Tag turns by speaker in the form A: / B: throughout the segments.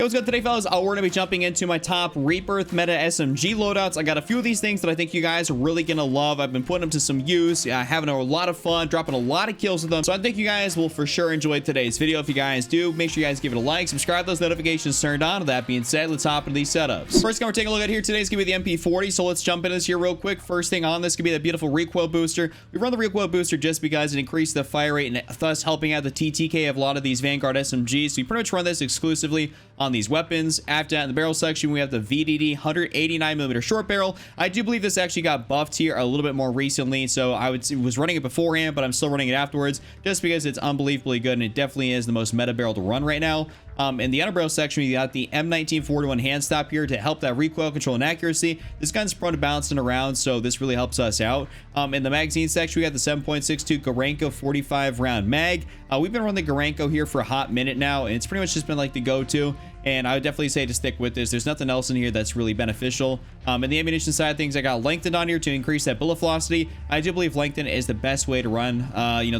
A: Hey, what's good today, fellas? We're going to be jumping into my top Rebirth meta SMG loadouts. I got a few of these things that I think you guys are really going to love. I've been putting them to some use, having a lot of fun, dropping a lot of kills with them. So I think you guys will for sure enjoy today's video. If you guys do, make sure you guys give it a like, subscribe, those notifications turned on. With that being said, let's hop into these setups. First gun we're taking a look at here today is going to be the MP40. So let's jump into this here real quick. First thing on this could be that beautiful recoil booster. We run the recoil booster just because it increased the fire rate and thus helping out the TTK of a lot of these Vanguard SMGs. So you pretty much run this exclusively on these weapons. After that, in the barrel section, we have the VDD 189mm short barrel. I do believe this actually got buffed here a little bit more recently, so I was running it beforehand, but I'm still running it afterwards just because it's unbelievably good, and it definitely is the most meta barrel to run right now. In the underbarrel section, we got the M1941 hand stop here to help that recoil control and accuracy. This gun's prone to bouncing around, so this really helps us out. In the magazine section, we got the 7.62 Garanko 45 round mag. We've been running the Garanko here for a hot minute now, and it's pretty much just been like the go-to. And I would definitely say to stick with this. There's nothing else in here that's really beneficial. In the ammunition side of things, I got lengthened on here to increase that bullet velocity. I do believe lengthened is the best way to run,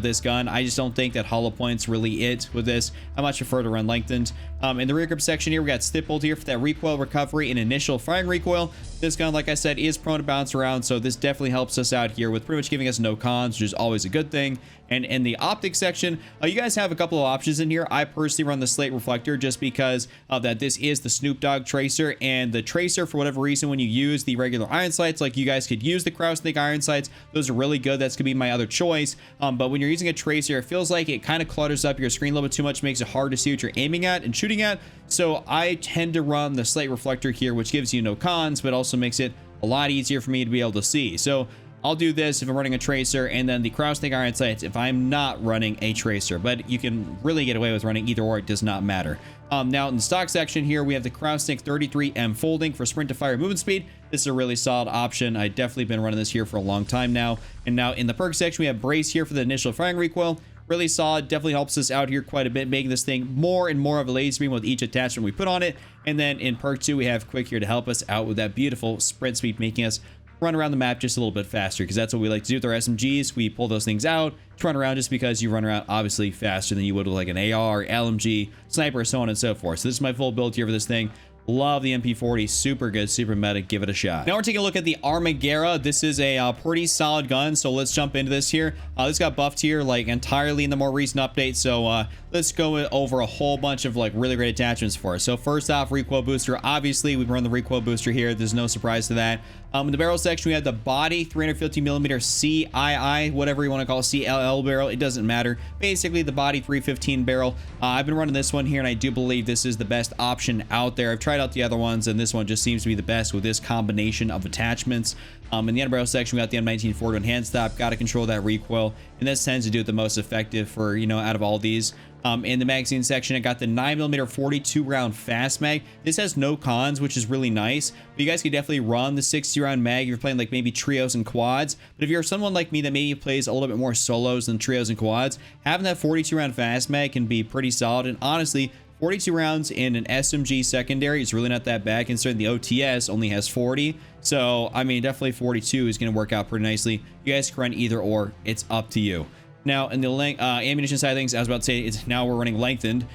A: this gun. I just don't think that hollow point's really it with this. I much prefer to run lengthened. In the rear grip section here, we got stippled here for that recoil recovery and initial firing recoil. This gun, like I said, is prone to bounce around, so this definitely helps us out here with pretty much giving us no cons, which is always a good thing. And in the optic section, you guys have a couple of options in here. I personally run the slate reflector just because of that this is the Snoop Dogg tracer, and the tracer, for whatever reason, when you use the regular iron sights, like you guys could use the Kraus Snake iron sights, those are really good. That's gonna be my other choice. But when you're using a tracer, it feels like it kind of clutters up your screen a little bit too much, makes it hard to see what you're aiming at and shooting at. So I tend to run the slate reflector here, which gives you no cons, but also makes it a lot easier for me to be able to see. So I'll do this if I'm running a tracer, and then the Kraus Snake iron sights if I'm not running a tracer, but you can really get away with running either or. It does not matter. Now in the stock section here, we have the Kraus Snake 33M folding for sprint to fire movement speed. This is a really solid option. I've definitely been running this here for a long time now. And now in the perk section, we have brace here for the initial firing recoil. Really solid, definitely helps us out here quite a bit, making this thing more and more of a laser beam with each attachment we put on it. And then in perk 2, we have quick here to help us out with that beautiful sprint speed, making us run around the map just a little bit faster, because that's what we like to do with our SMGs. We pull those things out to run around just because you run around obviously faster than you would with like an AR, LMG, sniper, so on and so forth. So this is my full build here for this thing. Love the MP40, super good, super meta. Give it a shot. Now we're taking a look at the Armaguerra. This is a pretty solid gun, so let's jump into this here. This got buffed here like entirely in the more recent update, so let's go over a whole bunch of like really great attachments for us. So first off, recoil booster. Obviously we run the recoil booster here, there's no surprise to that. In the barrel section, we have the body 350mm CII, whatever you want to call it, CLL barrel, it doesn't matter. Basically the body 315 barrel. I've been running this one here, and I do believe this is the best option out there. I've tried out the other ones, and this one just seems to be the best with this combination of attachments. In the underbarrel section, we got the M1941 hand stop. Got to control that recoil, and this tends to do it the most effective for, out of all these. In the magazine section, I got the 9mm 42 round fast mag. This has no cons, which is really nice, but you guys could definitely run the 60 round mag if you're playing like maybe trios and quads. But if you're someone like me that maybe plays a little bit more solos than trios and quads, having that 42 round fast mag can be pretty solid. And honestly, 42 rounds in an SMG secondary is really not that bad, considering the OTS only has 40. So I mean, definitely 42 is going to work out pretty nicely. You guys can run either or, it's up to you. Now in the ammunition side of things, I was about to say, now we're running lengthened,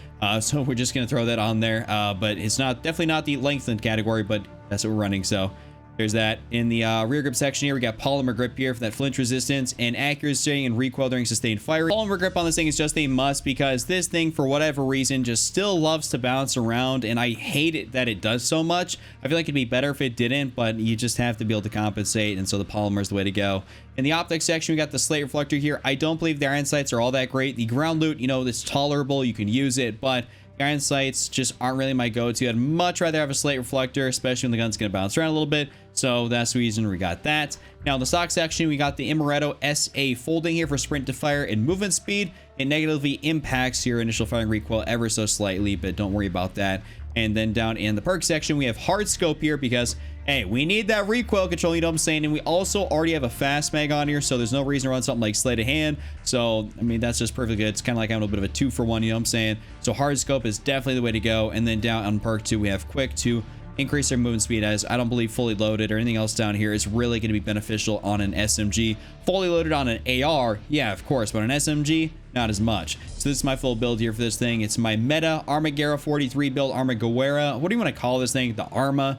A: so we're just going to throw that on there, but it's definitely not the lengthened category, but that's what we're running. So there's that. In the rear grip section here, we got polymer grip here for that flinch resistance and accuracy and recoil during sustained fire. Polymer grip on this thing is just a must, because this thing, for whatever reason, just still loves to bounce around, and I hate it that it does so much. I feel like it'd be better if it didn't, but you just have to be able to compensate, and so the polymer is the way to go. In the optics section, we got the slate reflector here. I don't believe the iron sights are all that great. The ground loot, it's tolerable, you can use it, but iron sights just aren't really my go-to. I'd much rather have a slate reflector, especially when the gun's going to bounce around a little bit. So that's the reason we got that. Now in the stock section, we got the Amaretto SA folding here for sprint to fire and movement speed. It negatively impacts your initial firing recoil ever so slightly, but don't worry about that. And then down in the perk section, we have hard scope here because, hey, we need that recoil control, you know what I'm saying? And we also already have a fast mag on here, so there's no reason to run something like sleight of hand. So, I mean, that's just perfectly good. It's kind of like having a little bit of a 2-for-1, you know what I'm saying? So hard scope is definitely the way to go. And then down on perk 2, we have quick to increase their movement speed, as I don't believe fully loaded or anything else down here is really going to be beneficial on an SMG. Fully loaded on an AR, yeah, of course, but an SMG, not as much. So this is my full build here for this thing. It's my meta Armaguerra 43 build, Armaguerra. What do you want to call this thing? The Arma.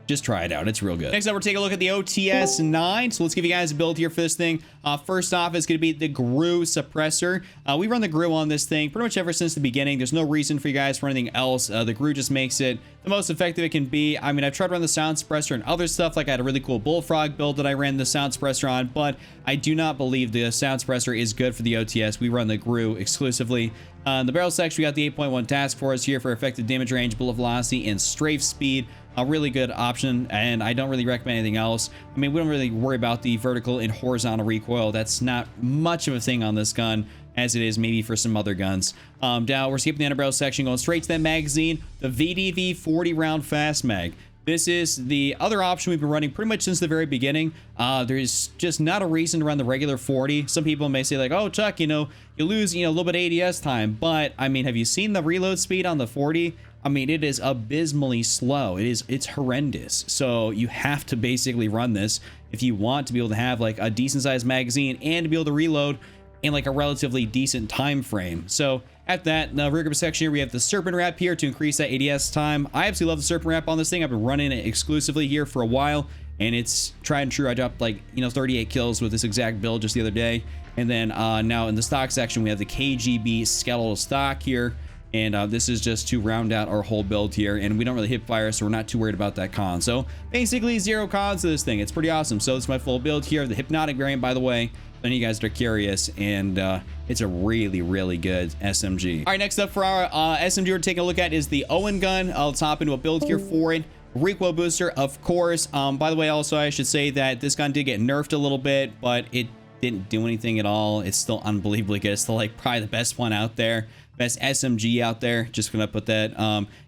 A: Just try it out. It's real good. Next up, we're taking a look at the OTS 9. So let's give you guys a build here for this thing. First off, it's going to be the GRU suppressor. We run the GRU on this thing pretty much ever since the beginning. There's no reason for you guys for anything else. The GRU just makes it the most effective it can be. I mean, I've tried to run the sound suppressor and other stuff. Like I had a really cool Bullfrog build that I ran the sound suppressor on, but I do not believe the sound suppressor is good for the OTS. We run the GRU exclusively. In the barrel section, we got the 8.1 task force here for effective damage range, bullet velocity, and strafe speed. A really good option, and I don't really recommend anything else. I mean, we don't really worry about the vertical and horizontal recoil. That's not much of a thing on this gun, as it is maybe for some other guns. Now, we're skipping the underbarrel section, going straight to that magazine, the VDV 40 round fast mag. This is the other option we've been running pretty much since the very beginning. There's just not a reason to run the regular 40. Some people may say like, oh, Chuck, you know, you lose, a little bit of ADS time. But, I mean, have you seen the reload speed on the 40? I mean, it is abysmally slow. It's horrendous. So you have to basically run this if you want to be able to have like a decent sized magazine and to be able to reload in like a relatively decent time frame. So at that, in the rear grip section here, we have the Serpent Wrap here to increase that ADS time. I absolutely love the Serpent Wrap on this thing. I've been running it exclusively here for a while, and it's tried and true. I dropped like, 38 kills with this exact build just the other day. And then now in the stock section, we have the KGB skeletal stock here. And this is just to round out our whole build here. And we don't really hip fire, so we're not too worried about that con. So basically 0 cons to this thing. It's pretty awesome. So it's my full build here. The hypnotic variant, by the way, if any of you guys are curious. And it's a really, really good SMG. All right, next up for our SMG we're taking a look at is the Owen gun. Let's hop into a build here for it. Recoil booster, of course. By the way, also, I should say that this gun did get nerfed a little bit, but it didn't do anything at all. It's still unbelievably good. It's still like probably the best one out there. Best SMG out there. Just gonna put that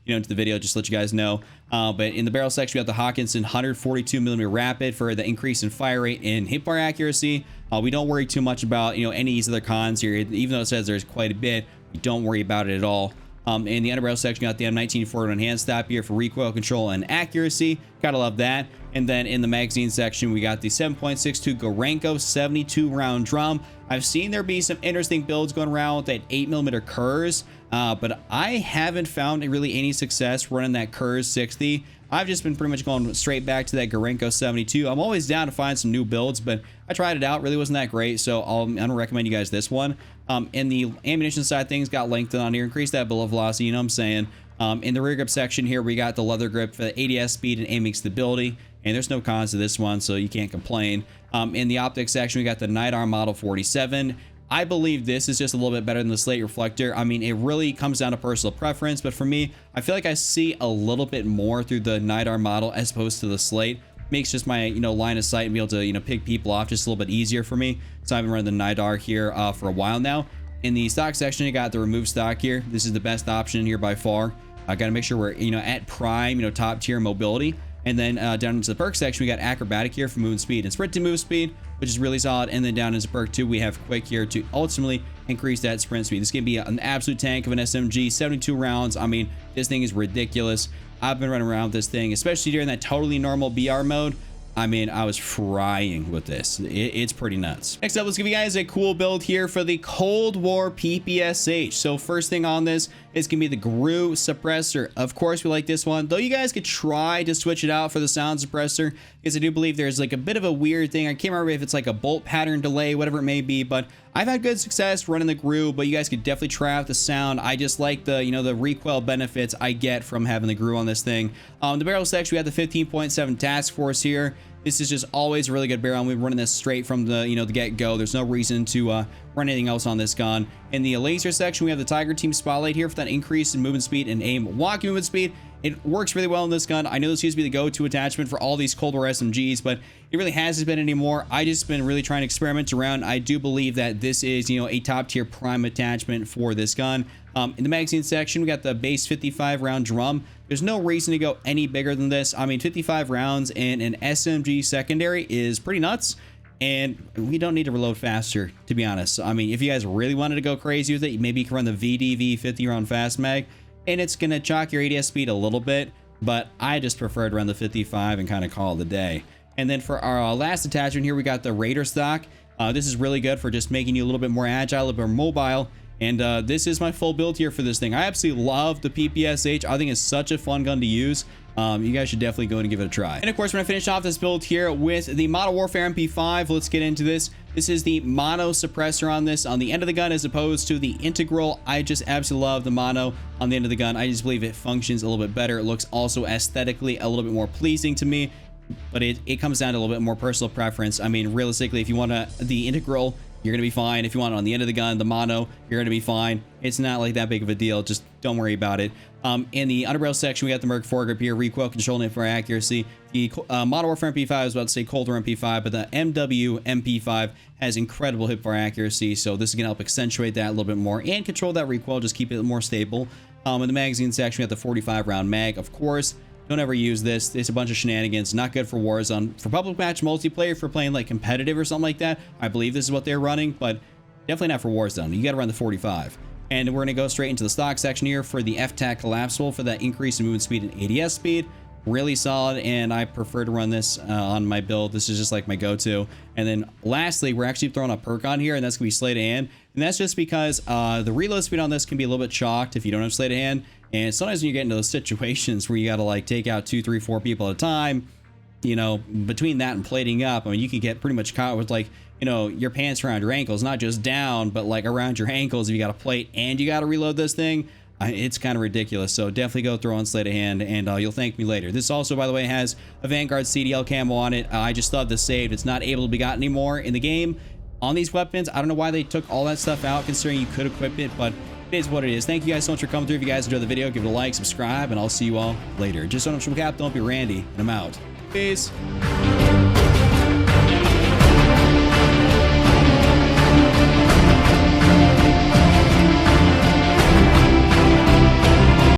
A: into the video, just to let you guys know. But in the barrel section, we got the Hawkinson 142mm rapid for the increase in fire rate and hipfire accuracy. We don't worry too much about any of these other cons here, even though it says there's quite a bit. We don't worry about it at all. In the underbarrel section, we got the M1941 hand stop here for recoil control and accuracy. Gotta love that. And then in the magazine section, we got the 7.62 Gorenko 72 round drum. I've seen there be some interesting builds going around with that 8mm Kurz, but I haven't found really any success running that Kurz 60. I've just been pretty much going straight back to that Gorenko 72. I'm always down to find some new builds, but I tried it out. Really wasn't that great, so I'm going to recommend you guys this one. In the ammunition side, things got lengthened on here. Increase that bullet velocity, you know what I'm saying? In the rear grip section here, we got the leather grip for the ADS speed and aiming stability, and there's no cons to this one, so you can't complain. In the optics section, we got the Night Arm Model 47. I believe this is just a little bit better than the slate reflector. I mean, it really comes down to personal preference, but for me, I feel like I see a little bit more through the Night Arm model as opposed to the slate. Makes just my line of sight and be able to pick people off just a little bit easier for me. So I've been running the Night Arm here for a while now. In the stock section, you got the remove stock here. This is the best option here by far. I got to make sure we're at prime top tier mobility. And then down into the perk section, we got acrobatic here for movement speed and sprint to move speed, which is really solid. And then down into perk 2, we have quick here to ultimately increase that sprint speed. This is going to be an absolute tank of an SMG, 72 rounds. I mean, this thing is ridiculous. I've been running around with this thing, especially during that totally normal BR mode. I mean, I was frying with this. It's pretty nuts. Next up, let's give you guys a cool build here for the Cold War PPSH. So first thing on this is gonna be the GRU suppressor. Of course, we like this one, though you guys could try to switch it out for the sound suppressor, because I do believe there's like a bit of a weird thing. I can't remember if it's like a bolt pattern delay, whatever it may be, but I've had good success running the GRU, but you guys could definitely try out the sound. I just like the, the recoil benefits I get from having the GRU on this thing. The barrel section, we have the 15.7 task force here. This is just always a really good barrel, and we're running this straight from the, the get-go. There's no reason to run anything else on this gun. In the laser section, we have the Tiger Team Spotlight here for that increase in movement speed and aim walking movement speed. It works really well in this gun. I know this used to be the go-to attachment for all these Cold War SMGs, but it really hasn't been anymore. I just been really trying to experiment around. I do believe that this is, a top-tier prime attachment for this gun. In the magazine section, we got the base 55 round drum. There's no reason to go any bigger than this. I mean, 55 rounds in an SMG secondary is pretty nuts, and we don't need to reload faster, to be honest. I mean, if you guys really wanted to go crazy with it, maybe you can run the VDV 50 round fast mag, and it's going to chalk your ADS speed a little bit, but I just prefer to run the 55 and kind of call it a day. And then for our last attachment here, we got the Raider stock. This is really good for just making you a little bit more agile, a little bit more mobile. And this is my full build here for this thing. I absolutely love the PPSH. I think it's such a fun gun to use. You guys should definitely go and give it a try. And of course, we're gonna finish off this build here with the Modern Warfare MP5. Let's get into this. This is the mono suppressor on this, on the end of the gun, as opposed to the integral. I just absolutely love the mono on the end of the gun. I just believe it functions a little bit better. It looks also aesthetically a little bit more pleasing to me, but it comes down to a little bit more personal preference. I mean, realistically, if you want the integral, you're gonna be fine. If you want it on the end of the gun, the mono, you're gonna be fine. It's not like that big of a deal. Just don't worry about it. In the underbarrel section, we got the Merc foregrip here, recoil control and for accuracy. The Modern Warfare MP5, I was about to say Cold War MP5, but the MW MP5 has incredible hipfire accuracy, so this is gonna help accentuate that a little bit more and control that recoil, just keep it more stable. In the magazine section, we got the 45 round mag, of course. Don't ever use this. It's a bunch of shenanigans. Not good for Warzone. For public match multiplayer, for playing like competitive or something like that, I believe this is what they're running, but definitely not for Warzone. You got to run the 45. And we're going to go straight into the stock section here for the FTAC collapsible for that increase in movement speed and ADS speed. Really solid, and I prefer to run this on my build. This is just like my go-to. And then lastly, we're actually throwing a perk on here, and that's going to be sleight of hand. And that's just because the reload speed on this can be a little bit chalked if you don't have sleight of hand. And sometimes when you get into those situations where you got to like take out 2, 3, 4 people at a time, you know, between that and plating up, I mean, you can get pretty much caught with like, you know, your pants around your ankles, not just down, but like around your ankles if you got to plate and you got to reload this thing. It's kind of ridiculous. So definitely go throw on sleight of hand, and you'll thank me later. This also, by the way, has a Vanguard CDL camo on it. I just thought this saved. It's not able to be gotten anymore in the game on these weapons. I don't know why they took all that stuff out, considering you could equip it, but it is what it is. Thank you guys so much for coming through. If you guys enjoyed the video, give it a like, subscribe, and I'll see you all later. Just so I'm Cap, don't be Randy, and I'm out. Peace.